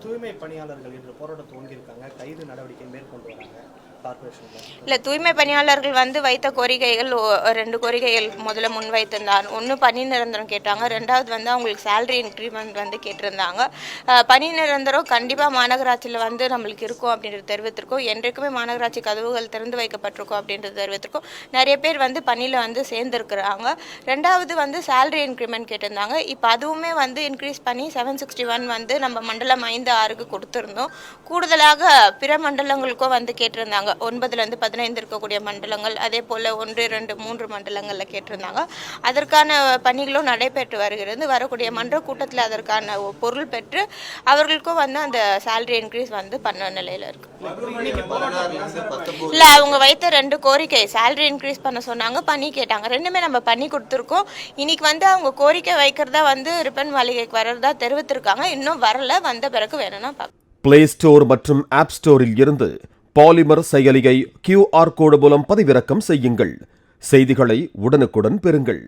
தூய்மை பணியாளர்கள் இன்று போராட்டம் துவங்கியிருக்காங்க, கைது நடவடிக்கை மேற்கொண்டு வராங்க கார்பரேஷன். இல்லை, தூய்மை பணியாளர்கள் வந்து வைத்த கோரிக்கைகள் 2 கோரிக்கைகள் முதல்ல முன்வைத்திருந்தார். ஒன்று பணி நிரந்தரம் கேட்டாங்க, 2வது வந்து அவங்களுக்கு சேலரி இன்க்ரிமெண்ட் வந்து கேட்டிருந்தாங்க. பணி நிரந்தரம் கண்டிப்பாக மாநகராட்சியில் வந்து நம்மளுக்கு இருக்கும் அப்படின்றது தெரிவித்திருக்கோம். என்றைக்குமே மாநகராட்சி கதவுகள் திறந்து வைக்கப்பட்டிருக்கும் அப்படின்றது தெரிவித்திருக்கோம். நிறைய பேர் வந்து பணியில் வந்து சேர்ந்துருக்குறாங்க. 2வது வந்து சேலரி இன்க்ரிமெண்ட் கேட்டிருந்தாங்க. இப்போ அதுவுமே வந்து இன்க்ரீஸ் பண்ணி 761 வந்து நம்ம மண்டலம் 5, 6க்கு கொடுத்துருந்தோம். கூடுதலாக பிற மண்டலங்களுக்கும் வந்து கேட்டிருந்தாங்க. 9லேருந்து 15 இருக்கக்கூடிய மண்டலங்கள், அதே போல் 1, 2, 3 மண்டலங்களில் கேட்டிருந்தாங்க. அதற்கான பணிகளும் நடைபெற்று வருகிறது. வரக்கூடிய மன்ற கூட்டத்தில் அதற்கான பொருள் பெற்று அவர்களுக்கும் வந்து அந்த சேலரி இன்க்ரீஸ் வந்து பண்ண நிலையில் இருக்கு. இல்லை, அவங்க வைத்த 2 கோரிக்கை சேலரி இன்க்ரீஸ் பண்ண சொன்னாங்க, பண்ணி கேட்டாங்க. 2மே நம்ம பண்ணி கொடுத்துருக்கோம். இன்னைக்கு வந்து அவங்க கோரிக்கை வைக்கிறதா வந்து ரிப்பன் மாளிகைக்கு வர்றதா தெரிவித்திருக்காங்க. இன்னும் வரல, வந்த பிறகு வேணும்னா பார்க்கலாம். பிளே ஸ்டோர் மற்றும் ஆப் ஸ்டோரில் இருந்து பாலிமர் செயலியை QR கோடு மூலம் பதிவிறக்கம் செய்யுங்கள். செய்திகளை உடனுக்குடன் பெறுங்கள்.